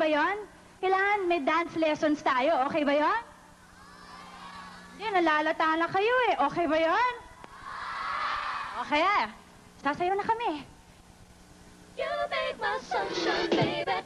yon? Kailangan may dance lessons tayo. Okay ba yon? Hindi, nalalata na kayo eh. Okay ba yon? Okay sasayaw na kami. You make my sunshine, baby.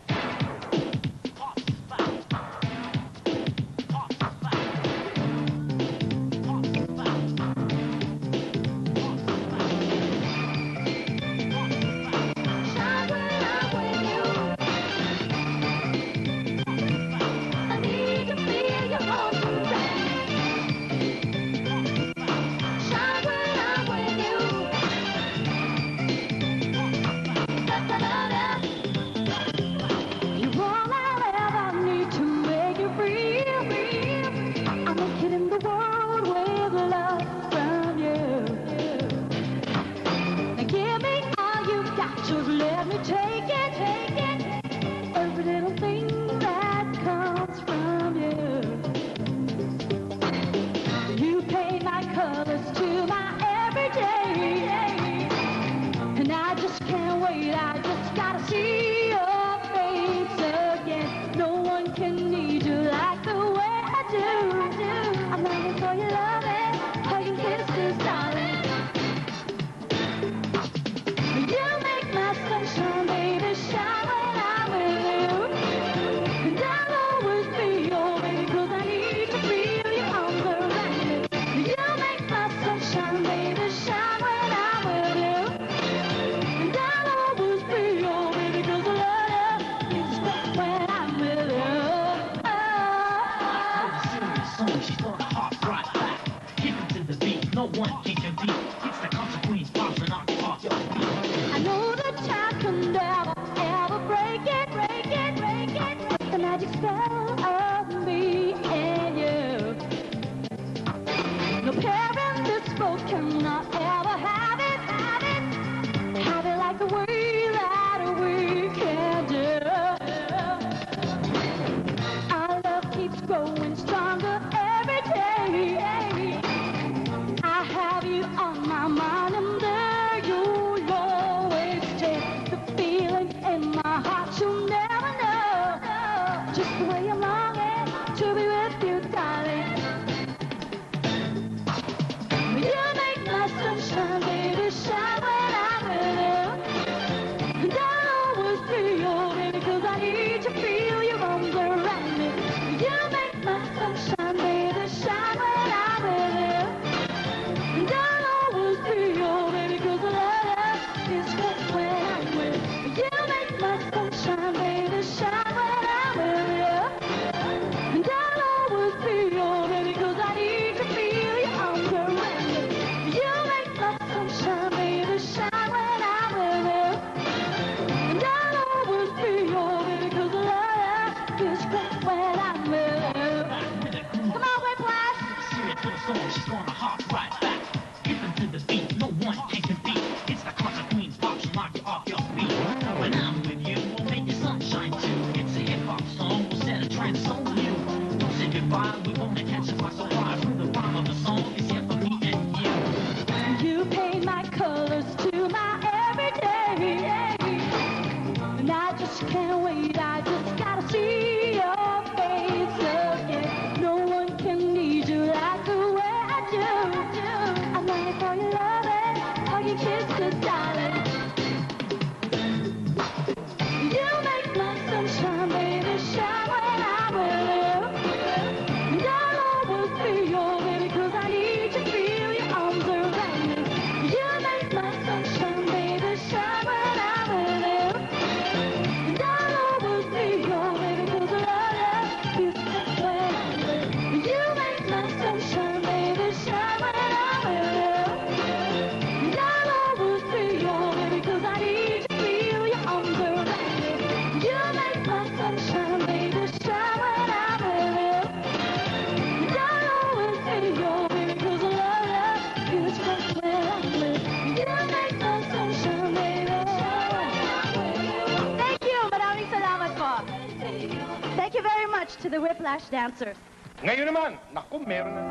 To the Whiplash dancers. Ngayon naman, naku, meron na.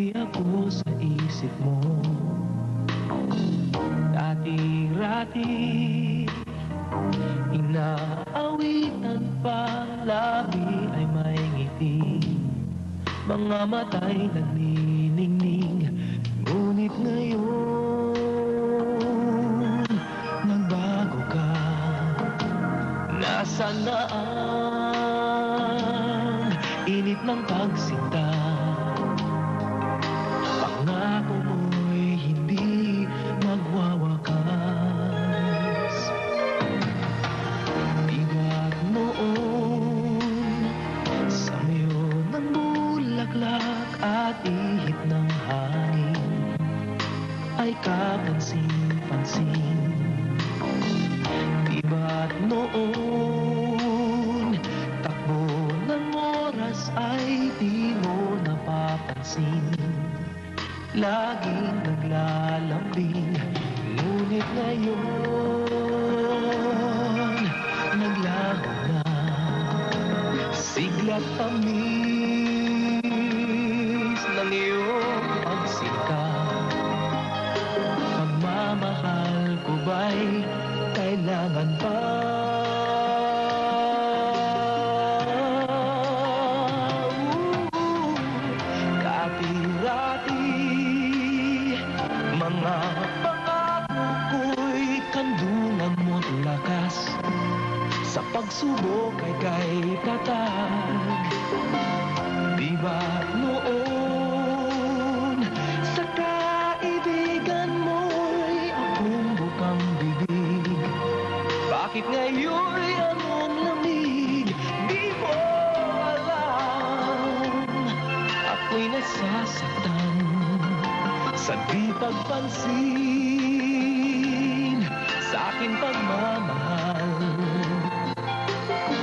Tuloy ako sa isip mo. Dati-rati inaawitan pa, labi ay may ngiti, mga mata'y nagniningning. Ngunit ngayon nagbago ka. Nasaan na ang init ng pagsinta? Pangako mo'y hindi magwawakas. Di ba't noon sa mayo ng bulaklak at ihip ng hangin ay kapansin-pansin? Di ba't noon takbo ng oras ay di mo napapansin? Laging naglalambing, ngunit ngayon naglaho na. Sigla't tamis ng iyong pagsikat. Pagmamahal ko ba'y kailangan pa? Dati-rati mga pangako ko'y kandungan mo't lakas. Sa pagsubok ay kay tatag. Di ba't noon sa kaibigan mo'y akong bukang bibig? Bakit ngayon'y anong lamig? Di mo alam, ako'y nasasaktan sa di pagpansin sa aking pagmamahal.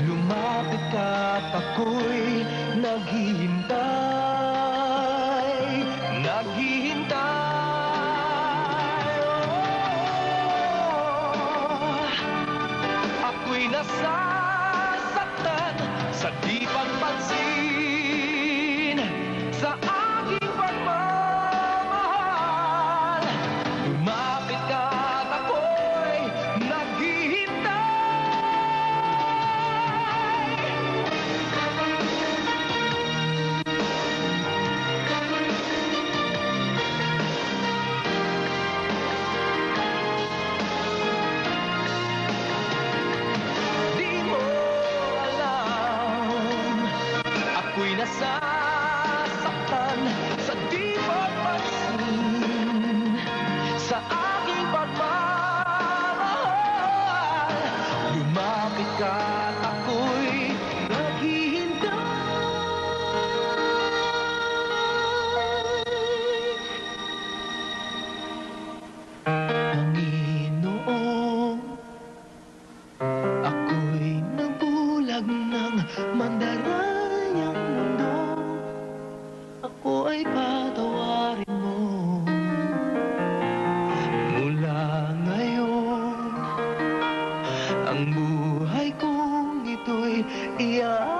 Lumapit ka't ako'y naghihintay, naghihintay. Ako'y nasasaktan sa di pagpansin sa aking pagmamahal. Lumapit ka't ako'y naghihintay. Di mo alam, ako'y nasasaktan sa di pagpansin sa aking pagmamahal. Lumapit ka't ako'y naghihintay. Panginoon, ako'y nabulag ng mandarayang mundo. Ako ay patawarin mo. Mula ngayon, ang buhay kong ito'y iyan